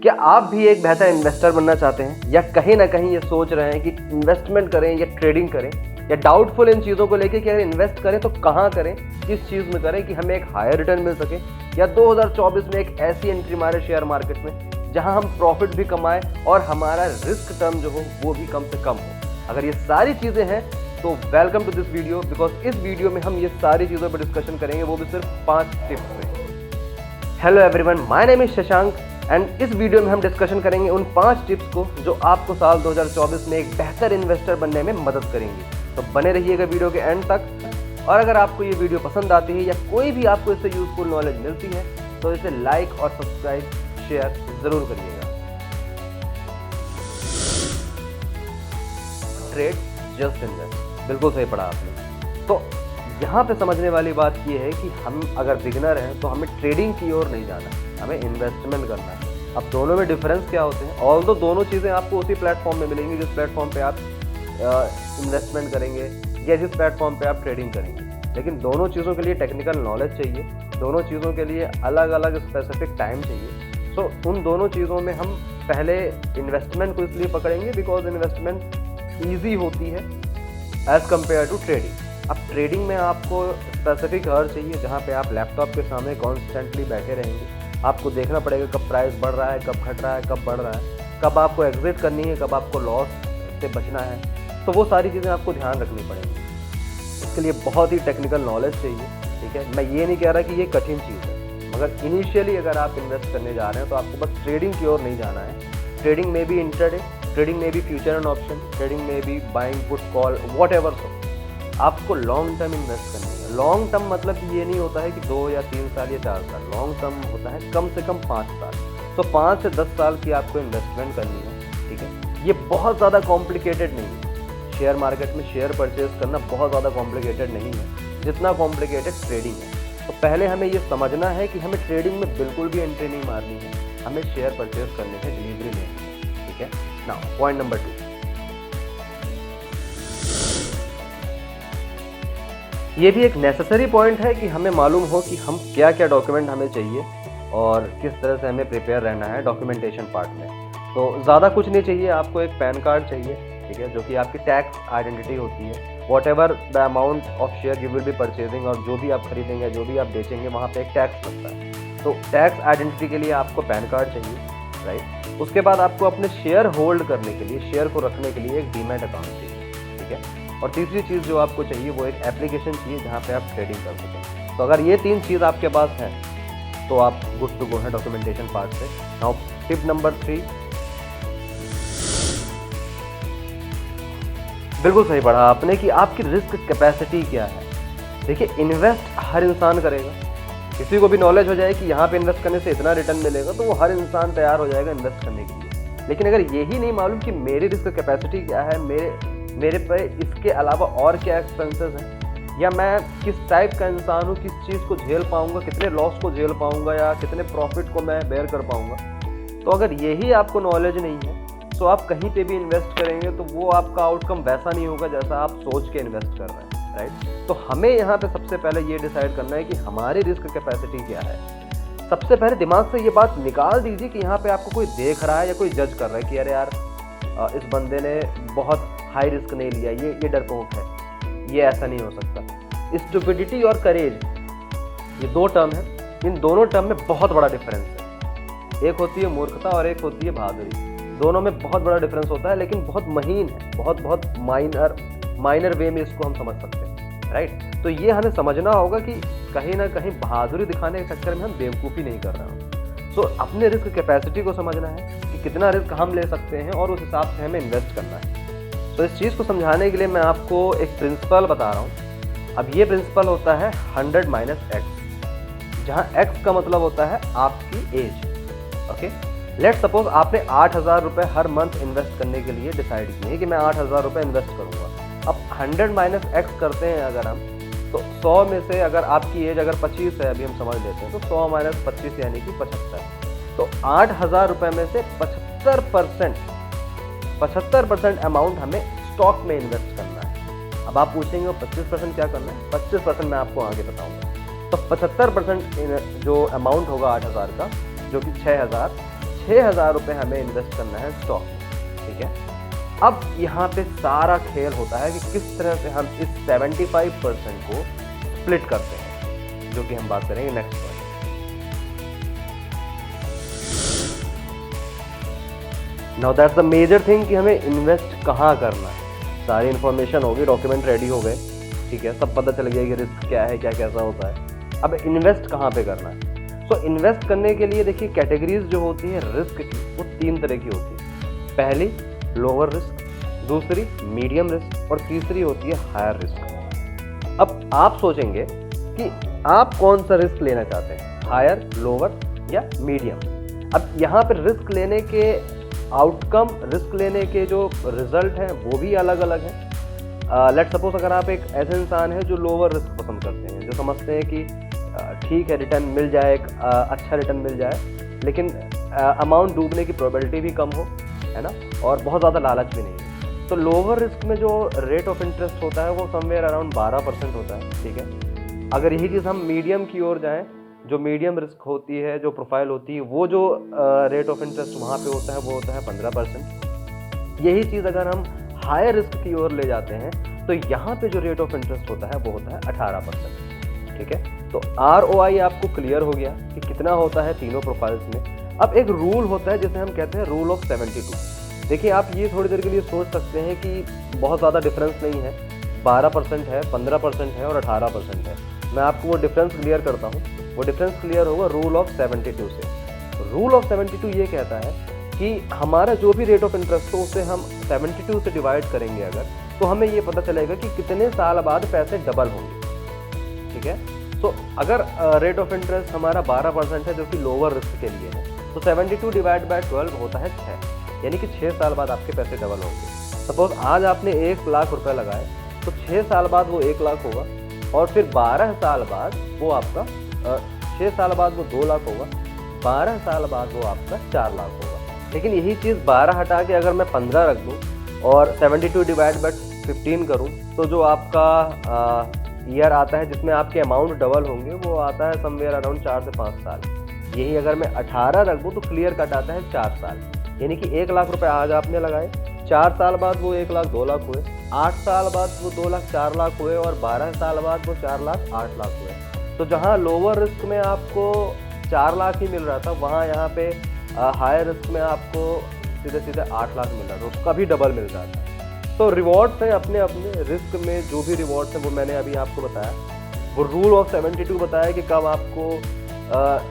क्या आप भी एक बेहतर इन्वेस्टर बनना चाहते हैं या कहीं ना कहीं ये सोच रहे हैं कि इन्वेस्टमेंट करें या ट्रेडिंग करें या डाउटफुल इन चीज़ों को लेके कि अगर इन्वेस्ट करें तो कहाँ करें, किस चीज़ में करें कि हमें एक हायर रिटर्न मिल सके, या 2024 में एक ऐसी एंट्री मारे शेयर मार्केट में जहां हम प्रॉफिट भी कमाएं और हमारा रिस्क टर्म जो हो वो भी कम से कम हो। अगर ये सारी चीज़ें हैं तो welcome to this video, because इस वीडियो में हम ये सारी चीज़ों पर डिस्कशन करेंगे, वो भी सिर्फ 5 टिप्स पे। Hello everyone, my name is Shashank and इस वीडियो में हम डिस्कशन करेंगे उन 5 टिप्स को जो आपको साल 2024 में एक बेहतर इन्वेस्टर बनने में मदद करेंगी। तो बने रहिएगा वीडियो के एंड तक। और अगर आपको ये वीडियो पसंद आती है या कोई भी आपको इससे यूजफुल नॉलेज मिलती है तो इसे लाइक और सब्सक्राइब शेयर जरूर करिएगा। ट्रेड जस्ट इन्वेस्ट, बिल्कुल सही पढ़ा आपने। तो यहाँ पे समझने वाली बात ये है कि हम अगर बिगिनर हैं तो हमें ट्रेडिंग की ओर नहीं जाना है, हमें इन्वेस्टमेंट करना है। अब दोनों में डिफरेंस क्या होते हैं? ऑल्दो दोनों चीज़ें आपको उसी प्लेटफॉर्म में मिलेंगी जिस प्लेटफॉर्म पे आप इन्वेस्टमेंट करेंगे या जिस प्लेटफॉर्म पे आप ट्रेडिंग करेंगे, लेकिन दोनों चीज़ों के लिए टेक्निकल नॉलेज चाहिए, दोनों चीज़ों के लिए अलग अलग स्पेसिफिक टाइम चाहिए। सो उन दोनों चीज़ों में हम पहले इन्वेस्टमेंट को इसलिए पकड़ेंगे बिकॉज इन्वेस्टमेंट ईजी होती है एज़ कम्पेयर टू ट्रेडिंग। अब ट्रेडिंग में आपको स्पेसिफिक हर चाहिए जहाँ पे आप लैपटॉप के सामने कॉन्स्टेंटली बैठे रहेंगे। आपको देखना पड़ेगा कब प्राइस बढ़ रहा है, कब घट रहा है, कब बढ़ रहा है, कब आपको एग्जिट करनी है, कब आपको लॉस से बचना है। तो वो सारी चीज़ें आपको ध्यान रखनी पड़ेंगी। इसके लिए बहुत ही टेक्निकल नॉलेज चाहिए, ठीक है। मैं ये नहीं कह रहा कि ये कठिन चीज़ है, मगर इनिशियली अगर आप इन्वेस्ट करने जा रहे हैं तो आपको बस ट्रेडिंग की ओर नहीं जाना है। ट्रेडिंग में भी इंट्राडे, ट्रेडिंग में भी फ्यूचर एंड ऑप्शन, ट्रेडिंग में भी buying put call whatever. So आपको लॉन्ग टर्म इन्वेस्ट करनी है। लॉन्ग टर्म मतलब ये नहीं होता है कि 2 या 3 साल या 4 साल, लॉन्ग टर्म होता है कम से कम 5 साल। तो 5 से 10 साल की आपको इन्वेस्टमेंट करनी है, ठीक है। ये बहुत ज़्यादा कॉम्प्लिकेटेड नहीं है। शेयर मार्केट में शेयर परचेज करना बहुत ज़्यादा कॉम्प्लिकेटेड नहीं है जितना कॉम्प्लिकेटेड ट्रेडिंग है। तो पहले हमें ये समझना है कि हमें ट्रेडिंग में बिल्कुल भी एंट्री नहीं मारनी है, हमें शेयर परचेज करने है, डिलीवरी लेनी है, ठीक है। नाउ पॉइंट नंबर 2, ये भी एक नेसेसरी पॉइंट है कि हमें मालूम हो कि हम क्या क्या डॉक्यूमेंट हमें चाहिए और किस तरह से हमें प्रिपेयर रहना है डॉक्यूमेंटेशन पार्ट में। तो ज़्यादा कुछ नहीं चाहिए, आपको एक पैन कार्ड चाहिए, ठीक है, जो कि आपकी टैक्स आइडेंटिटी होती है। What ever the amount of share you will be purchasing, और जो भी आप खरीदेंगे, जो भी आप बेचेंगे, वहाँ पे एक टैक्स लगता है। तो टैक्स आइडेंटिटी के लिए आपको पैन कार्ड चाहिए, राइट। उसके बाद आपको अपने शेयर होल्ड करने के लिए, शेयर को रखने के लिए एक डीमैट अकाउंट चाहिए, ठीक है। और तीसरी चीज़ जो आपको चाहिए वो एक एप्लीकेशन चाहिए जहाँ पे आप ट्रेडिंग कर सकें। तो अगर ये 3 चीज़ आपके पास है तो आप गुड टू गो है डॉक्यूमेंटेशन पार्ट से। नाउ टिप नंबर 3, बिल्कुल सही पढ़ा आपने कि आपकी रिस्क कैपेसिटी क्या है। देखिए, इन्वेस्ट हर इंसान करेगा। किसी को भी नॉलेज हो जाए कि यहाँ पे इन्वेस्ट करने से इतना रिटर्न मिलेगा तो वो हर इंसान तैयार हो जाएगा इन्वेस्ट करने के लिए। लेकिन अगर यही नहीं मालूम कि मेरी रिस्क कैपेसिटी क्या है, मेरे पे इसके अलावा और क्या एक्सपेंसेस हैं, या मैं किस टाइप का इंसान हूँ, किस चीज़ को झेल पाऊँगा, कितने लॉस को झेल पाऊँगा या कितने प्रॉफिट को मैं बेयर कर पाऊँगा, तो अगर यही आपको नॉलेज नहीं है तो आप कहीं पे भी इन्वेस्ट करेंगे तो वो आपका आउटकम वैसा नहीं होगा जैसा आप सोच के इन्वेस्ट कर रहे हैं, राइट। तो हमें यहाँ पे सबसे पहले ये डिसाइड करना है कि हमारी रिस्क कैपेसिटी क्या है। सबसे पहले दिमाग से ये बात निकाल दीजिए कि यहाँ पे आपको कोई देख रहा है या कोई जज कर रहा है कि अरे यार इस बंदे ने बहुत हाई रिस्क नहीं लिया, ये डरपोक है, ये ऐसा नहीं हो सकता। स्टुपिडिटी और करेज, ये 2 टर्म है, इन दोनों टर्म में बहुत बड़ा डिफरेंस है। एक होती है मूर्खता और एक होती है बहादुरी। दोनों में बहुत बड़ा डिफरेंस होता है, लेकिन बहुत महीन है, बहुत माइनर वे में इसको हम समझ सकते हैं, राइट। तो ये हमें समझना होगा कि कहीं ना कहीं बहादुरी दिखाने के चक्कर में हम बेवकूफ़ी नहीं कर रहे हैं। सो अपने रिस्क कैपेसिटी को समझना है कि कितना रिस्क हम ले सकते हैं और उस हिसाब से हमें इन्वेस्ट करना है। तो इस चीज़ को समझाने के लिए मैं आपको एक प्रिंसिपल बता रहा हूँ। अब ये प्रिंसिपल होता है 100 - X, जहाँ X का मतलब होता है आपकी एज, ओके। लेट सपोज आपने 8,000 रुपये हर मंथ इन्वेस्ट करने के लिए डिसाइड किए कि मैं 8,000 रुपये इन्वेस्ट करूँगा। अब 100 - X करते हैं अगर हम, तो 100 में से अगर आपकी एज अगर 25 है, अभी हम समझ लेते हैं, तो 100 - 25 यानी कि 75। तो 8,000 रुपये में से 75% अमाउंट हमें स्टॉक में इन्वेस्ट करना है। अब आप पूछेंगे 25% क्या करना है? 25% मैं आपको आगे बताऊँगा। तो 75% जो अमाउंट होगा 8,000 का, जो कि 6,000 6,000 रुपये हमें इन्वेस्ट करना है स्टॉक में, ठीक है। अब यहाँ पे सारा खेल होता है कि किस तरह से हम इस 75% को स्प्लिट करते हैं, जो कि हम बात करेंगे next point. Now that's the major thing कि हमें इन्वेस्ट कहाँ करना है। सारी इन्फॉर्मेशन होगी, डॉक्यूमेंट रेडी हो गए, ठीक है, सब पता चल गया कि रिस्क क्या है, क्या कैसा होता है। अब इन्वेस्ट कहाँ पे करना है? तो इन्वेस्ट करने के लिए देखिए कैटेगरीज जो होती हैं रिस्क की, वो 3 तरह की होती है। पहली लोअर रिस्क, दूसरी मीडियम रिस्क और तीसरी होती है हायर रिस्क। अब आप सोचेंगे कि आप कौन सा रिस्क लेना चाहते हैं, हायर, लोअर या मीडियम। अब यहाँ पर रिस्क लेने के आउटकम, रिस्क लेने के जो रिजल्ट हैं वो भी अलग अलग हैं। लेट सपोज अगर आप एक ऐसे इंसान हैं जो लोअर रिस्क पसंद करते हैं, जो समझते हैं कि ठीक है रिटर्न मिल जाए, अच्छा रिटर्न मिल जाए, लेकिन अमाउंट डूबने की प्रोबेबिलिटी भी कम हो, है ना, और बहुत ज़्यादा लालच भी नहीं है, तो लोअर रिस्क में जो रेट ऑफ इंटरेस्ट होता है वो समवेयर अराउंड 12% होता है, ठीक है। अगर यही चीज़ हम मीडियम की ओर जाएँ, जो मीडियम रिस्क होती है, जो प्रोफाइल होती है, वो जो रेट ऑफ इंटरेस्ट वहाँ पे होता है वो होता है 15%। यही चीज़ अगर हम हायर रिस्क की ओर ले जाते हैं तो यहाँ पे जो रेट ऑफ इंटरेस्ट होता है वो होता है 18%, ठीक है। तो ROI आपको क्लियर हो गया कि कितना होता है तीनों प्रोफाइल्स में। अब एक रूल होता है जिसे हम कहते हैं रूल ऑफ 72। देखिए आप ये थोड़ी देर के लिए सोच सकते हैं कि बहुत ज़्यादा डिफरेंस नहीं है, 12% है, 15% है और 18% है। मैं आपको वो डिफरेंस क्लियर करता हूँ। वो डिफरेंस क्लियर होगा रूल ऑफ 72 से। रूल ऑफ 72 ये कहता है कि हमारा जो भी रेट ऑफ इंटरेस्ट हो उसे हम 72 से डिवाइड करेंगे अगर, तो हमें ये पता चलेगा कि कितने साल बाद पैसे डबल होंगे, ठीक है। तो अगर रेट ऑफ इंटरेस्ट हमारा 12% है जो कि लोअर रिस्क के लिए है, तो 72 डिवाइड बाय 12 होता है 6, यानी कि 6 साल बाद आपके पैसे डबल होंगे। सपोज आज आपने 1 लाख रुपए लगाए, तो 6 साल बाद वो 1 लाख होगा, और फिर 12 साल बाद वो आपका 6 साल बाद वो 2 लाख होगा, 12 साल बाद वो आपका 4 लाख होगा। लेकिन यही चीज़ 12 हटा के अगर मैं 15 रख दूँ और 72 डिवाइड बाय 15 करूँ, तो जो आपका ईयर आता है जिसमें आपके अमाउंट डबल होंगे वो आता है समवेयर अराउंड 4 से 5 साल। यही अगर मैं 18 रख दूँ तो क्लियर कट आता है 4 साल, यानी कि 1 लाख रुपए आज आपने लगाए, 4 साल बाद वो 1 लाख 2 लाख हुए, 8 साल बाद वो 2 लाख 4 लाख हुए, और 12 साल बाद वो 4 लाख 8 लाख हुए। तो जहाँ लोअर रिस्क में आपको 4 लाख ही मिल रहा था, वहाँ यहाँ पे हायर रिस्क में आपको सीधे सीधे 8 लाख मिल रहा था, उसका भी डबल मिल रहा था। तो रिवॉर्ड्स हैं अपने अपने, रिस्क में जो भी रिवॉर्ड्स हैं वो मैंने अभी आपको बताया। वो रूल ऑफ 72 बताया कि कब आपको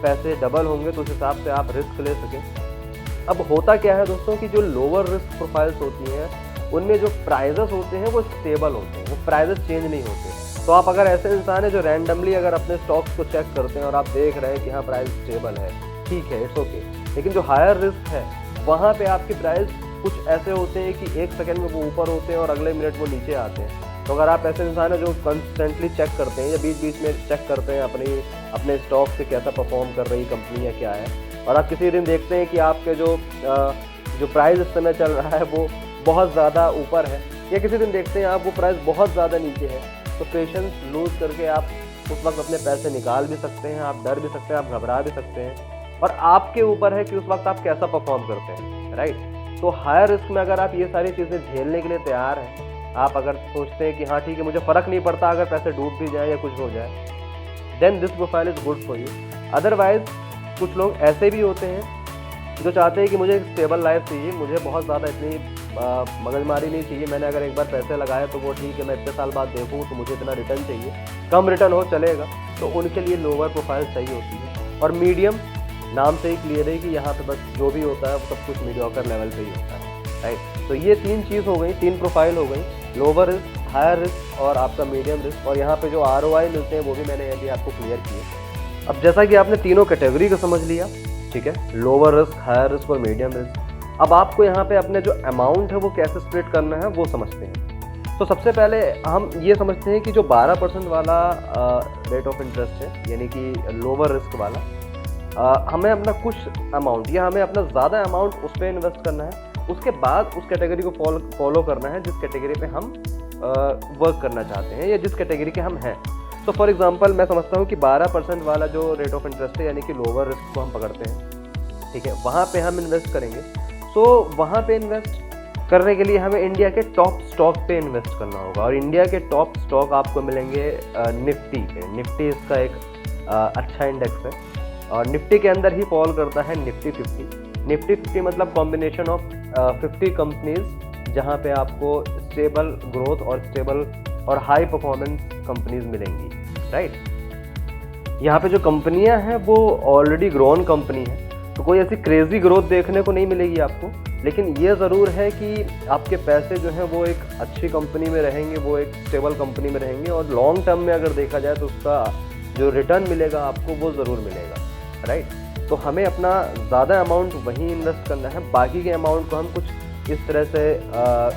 पैसे डबल होंगे तो उस हिसाब से आप रिस्क ले सकें। अब होता क्या है दोस्तों कि जो लोअर रिस्क प्रोफाइल्स होती हैं उनमें जो प्राइजेस होते हैं वो स्टेबल होते हैं, वो प्राइजेस चेंज नहीं होते। तो आप अगर ऐसे इंसान हैं जो रैंडमली अगर अपने स्टॉक्स को चेक करते हैं और आप देख रहे हैं कि हाँ प्राइस स्टेबल है, ठीक है, इट्स ओके, लेकिन जो हायर रिस्क है वहाँ पे आपकी प्राइस कुछ ऐसे होते हैं कि 1 सेकंड में वो ऊपर होते हैं और अगले मिनट वो नीचे आते हैं। तो अगर आप ऐसे इंसान हैं जो कंस्टेंटली चेक करते हैं या बीच बीच में चेक करते हैं अपने स्टॉक से कैसा परफॉर्म कर रही कंपनी या क्या है, और आप किसी दिन देखते हैं कि आपके जो प्राइस इस समय चल रहा है वो बहुत ज़्यादा ऊपर है, या किसी दिन देखते हैं आप वो प्राइस बहुत ज़्यादा नीचे है, तो पेशेंस लूज करके आप उस वक्त अपने पैसे निकाल भी सकते हैं, आप डर भी सकते हैं, आप घबरा भी सकते हैं, और आपके ऊपर है कि उस वक्त आप कैसा परफॉर्म करते हैं, राइट। तो हायर रिस्क में अगर आप ये सारी चीज़ें झेलने के लिए तैयार हैं, आप अगर सोचते हैं कि हाँ ठीक है मुझे फ़र्क नहीं पड़ता अगर पैसे डूब भी जाए या कुछ हो जाए, then this profile is good for you. Otherwise कुछ लोग ऐसे भी होते हैं जो चाहते हैं कि मुझे एक स्टेबल लाइफ चाहिए, मुझे बहुत ज़्यादा इतनी मगजमारी नहीं चाहिए, मैंने अगर एक बार पैसे लगाए तो वो ठीक है, मैं इतने साल बाद देखूँ तो मुझे इतना रिटर्न चाहिए, कम रिटर्न हो चलेगा, तो उनके लिए लोअर प्रोफाइल सही होती है। और मीडियम नाम से ही क्लियर है कि यहाँ पे बस जो भी होता है वो सब कुछ मीडियोकर लेवल पे ही होता है, राइट। तो ये 3 चीज़ हो गई, 3 प्रोफाइल हो गई, लोअर रिस्क, हायर रिस्क और आपका मीडियम रिस्क, और यहाँ पे जो ROI मिलते हैं वो भी मैंने अभी आपको क्लियर किए। अब जैसा कि आपने तीनों कैटेगरी को समझ लिया, ठीक है, लोअर रिस्क, हायर रिस्क और मीडियम रिस्क, अब आपको यहाँ पे अपने जो अमाउंट है वो कैसे स्प्लिट करना है वो समझते हैं। तो सबसे पहले हम ये समझते हैं कि जो 12% वाला रेट ऑफ इंटरेस्ट है, यानी कि लोअर रिस्क वाला, हमें अपना कुछ अमाउंट या हमें अपना ज़्यादा अमाउंट उस पर इन्वेस्ट करना है, उसके बाद उस कैटेगरी को फॉलो करना है जिस कैटेगरी पे हम वर्क करना चाहते हैं या जिस कैटेगरी के हम हैं। तो फॉर एग्जांपल मैं समझता हूँ कि 12% वाला जो रेट ऑफ इंटरेस्ट है, यानी कि लोअर रिस्क को हम पकड़ते हैं, ठीक है, वहाँ पे हम इन्वेस्ट करेंगे। सो वहाँ पे इन्वेस्ट करने के लिए हमें इंडिया के टॉप स्टॉक पे इन्वेस्ट करना होगा, और इंडिया के टॉप स्टॉक आपको मिलेंगे निफ्टी पे। निफ्टी इसका एक अच्छा इंडेक्स है, और निफ्टी के अंदर ही फॉल करता है निफ्टी 50। निफ्टी 50 मतलब कॉम्बिनेशन ऑफ 50 कंपनीज, जहाँ पे आपको स्टेबल ग्रोथ और स्टेबल और हाई परफॉर्मेंस कंपनीज मिलेंगी, राइट। यहाँ पे जो कंपनियाँ हैं वो ऑलरेडी ग्रोन कंपनी है, तो कोई ऐसी क्रेजी ग्रोथ देखने को नहीं मिलेगी आपको, लेकिन ये ज़रूर है कि आपके पैसे जो हैं वो एक अच्छी कंपनी में रहेंगे, वो एक स्टेबल कंपनी में रहेंगे, और लॉन्ग टर्म में अगर देखा जाए तो उसका जो रिटर्न मिलेगा आपको वो ज़रूर मिलेगा, राइट। तो हमें अपना ज़्यादा अमाउंट वहीं इन्वेस्ट करना है, बाकी के अमाउंट को हम कुछ इस तरह से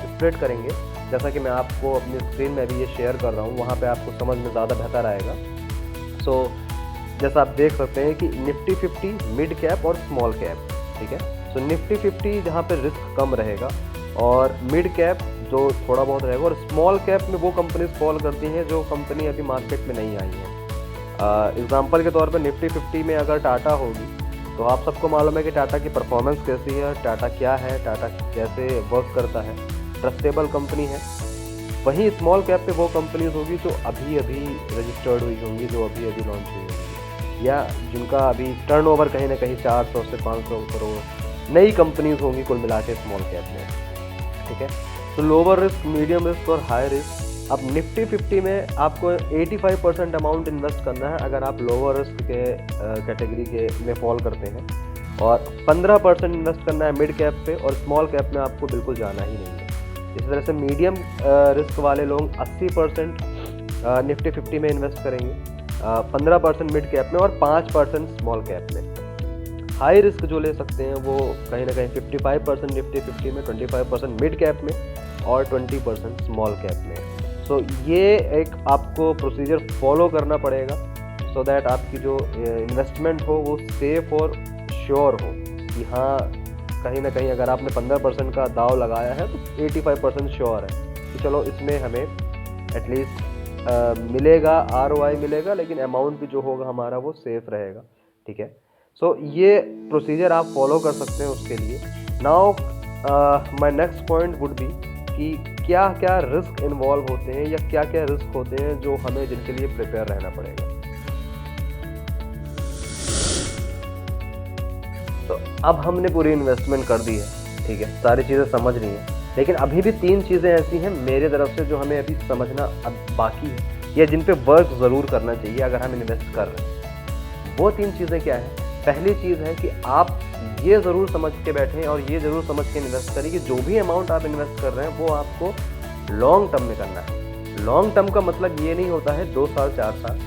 स्प्रेड करेंगे, जैसा कि मैं आपको अपनी स्क्रीन में भी ये शेयर कर रहा हूँ, वहाँ पे आपको समझ में ज़्यादा बेहतर आएगा। सो जैसा आप देख सकते हैं कि निफ्टी 50 मिड कैप और स्मॉल कैप, ठीक है। सो निफ्टी 50 जहाँ पे रिस्क कम रहेगा, और मिड कैप जो थोड़ा बहुत रहेगा, और स्मॉल कैप में वो कंपनीज फॉल करती हैं जो कंपनी अभी मार्केट में नहीं आई है। एग्जांपल के तौर पे निफ्टी 50 में अगर टाटा होगी, तो आप सबको मालूम है कि टाटा की परफॉर्मेंस कैसी है, टाटा क्या है, टाटा कैसे वर्क करता है, ट्रस्टेबल कंपनी है। वहीं स्मॉल कैप पे वो कंपनीज होगी जो अभी अभी रजिस्टर्ड हुई होंगी, जो अभी अभी लॉन्च हुई होंगी, या जिनका अभी टर्नओवर कहीं ना कहीं 400 से 500 करोड़ नई कंपनीज होंगी कुल मिला के स्मॉल कैप में, ठीक है। तो लोअर रिस्क, मीडियम रिस्क और हाई रिस्क। अब निफ्टी 50 में आपको 85% अमाउंट इन्वेस्ट करना है अगर आप लोअर रिस्क के कैटेगरी के में फॉल करते हैं, और 15% इन्वेस्ट करना है मिड कैप पे, और स्मॉल कैप में आपको बिल्कुल जाना ही नहीं है। इस तरह से मीडियम रिस्क वाले लोग 80% निफ्टी 50 में इन्वेस्ट करेंगे, 15% मिड कैप में और 5% स्मॉल कैप में। हाई रिस्क जो ले सकते हैं वो कहीं ना कहीं 55% निफ्टी 50 में, 25% मिड कैप में और 20% स्मॉल कैप में। सो ये एक आपको प्रोसीजर फॉलो करना पड़ेगा, सो दैट आपकी जो इन्वेस्टमेंट हो वो सेफ और श्योर हो, कि हाँ कहीं ना कहीं अगर आपने 15% का दाव लगाया है तो 85% श्योर है कि चलो इसमें हमें एटलीस्ट मिलेगा, ROI मिलेगा, लेकिन अमाउंट भी जो होगा हमारा वो सेफ रहेगा, ठीक है। सो ये प्रोसीजर आप फॉलो कर सकते हैं उसके लिए। Now my next point would be कि क्या क्या रिस्क इन्वॉल्व होते हैं, या क्या क्या रिस्क होते हैं जो हमें जिनके लिए प्रिपेयर रहना पड़ेगा। तो अब हमने पूरी इन्वेस्टमेंट कर दी है, ठीक है, सारी चीज़ें समझ रही हैं, लेकिन अभी भी 3 चीज़ें ऐसी हैं मेरे तरफ से जो हमें अभी समझना अब बाकी है, या जिन पे वर्क ज़रूर करना चाहिए अगर हम इन्वेस्ट कर रहे हैं। वो 3 चीज़ें क्या है? पहली चीज़ है कि आप ये ज़रूर समझ के बैठें और ये ज़रूर समझ के इन्वेस्ट करें कि जो भी अमाउंट आप इन्वेस्ट कर रहे हैं वो आपको लॉन्ग टर्म में करना है। लॉन्ग टर्म का मतलब ये नहीं होता है 2 साल 4 साल,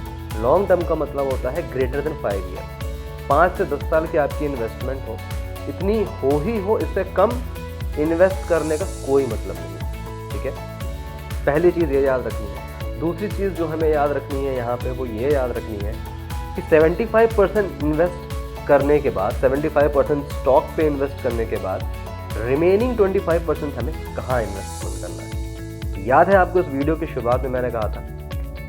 लॉन्ग टर्म का मतलब होता है ग्रेटर देन 5 ईयर। 5 से 10 साल की आपकी इन्वेस्टमेंट हो, इतनी हो, इससे कम इन्वेस्ट करने का कोई मतलब नहीं है, ठीक है। पहली चीज़ ये याद रखनी है। दूसरी चीज़ जो हमें याद रखनी है यहाँ पे वो ये याद रखनी है कि 75% इन्वेस्ट करने के बाद, 75% स्टॉक पे इन्वेस्ट करने के बाद रिमेनिंग 25% हमें कहाँ इन्वेस्टमेंट करना है। याद है आपको इस वीडियो की शुरुआत में मैंने कहा था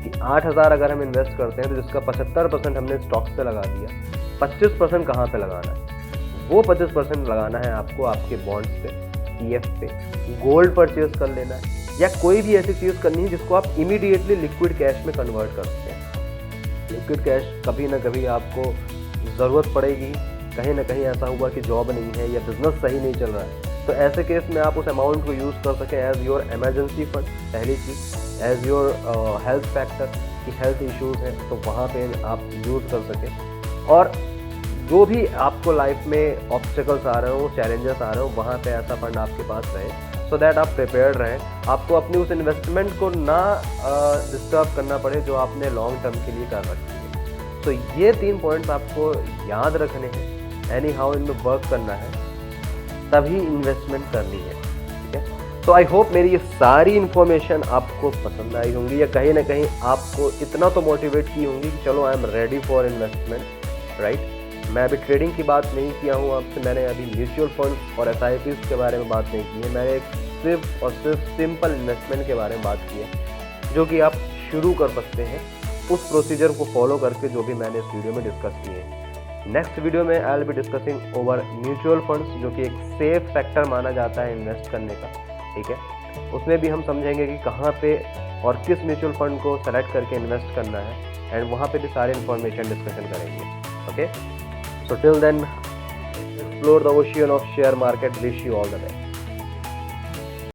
कि 8,000 अगर हम इन्वेस्ट करते हैं तो जिसका 75% हमने स्टॉक्स पे लगा दिया, 25% कहाँ पे लगाना है? वो 25% लगाना है आपको आपके बॉन्ड्स पे, ETF पे, गोल्ड परचेज कर लेना है, या कोई भी ऐसी चीज़ करनी है जिसको आप इमीडिएटली लिक्विड कैश में कन्वर्ट कर सकते हैं। लिक्विड कैश कभी ना कभी आपको ज़रूरत पड़ेगी, कहीं ना कहीं ऐसा हुआ कि जॉब नहीं है या बिजनेस सही नहीं चल रहा है, तो ऐसे केस में आप उस अमाउंट को यूज़ कर सकें एज योर इमरजेंसी फंड। पहली चीज़ एज योर हेल्थ फैक्टर, कि हेल्थ इश्यूज़ हैं तो वहाँ पे आप यूज़ कर सकें। और जो भी आपको लाइफ में ऑब्स्टिकल्स आ रहे हो, चैलेंजेस आ रहे हो, वहाँ पे ऐसा फंड आपके पास रहे, सो दैट आप प्रिपेयर्ड रहें, आपको अपनी उस इन्वेस्टमेंट को ना डिस्टर्ब करना पड़े जो आपने लॉन्ग टर्म के लिए कर रखी है। तो ये 3 पॉइंट्स आपको याद रखने हैं, एनी हाउ इनमें वर्क करना है, तभी इन्वेस्टमेंट करनी है, ठीक है। तो आई होप मेरी ये सारी इन्फॉर्मेशन आपको पसंद आई होंगी, या कहीं ना कहीं आपको इतना तो मोटिवेट की होंगी कि चलो I am ready for investment, right. मैं अभी ट्रेडिंग की बात नहीं किया हूँ आपसे, मैंने अभी म्यूचुअल फंड और SIPs के बारे में बात नहीं की है, मैंने सिर्फ और सिर्फ सिंपल इन्वेस्टमेंट के बारे में बात की है, जो कि आप शुरू कर सकते हैं उस प्रोसीजर को फॉलो करके जो भी मैंने इस वीडियो में डिस्कस किए हैं। नेक्स्ट वीडियो में I will be discussing over mutual funds, जो कि एक सेफ सेक्टर माना जाता है इन्वेस्ट करने का, ठीक है। उसमें भी हम समझेंगे कि कहाँ पे और किस म्यूचुअल फंड को सेलेक्ट करके इन्वेस्ट करना है, एंड वहाँ पे भी सारे इन्फॉर्मेशन डिस्कशन करेंगे। Okay, so till then explore the ocean of share market, wish you all the best.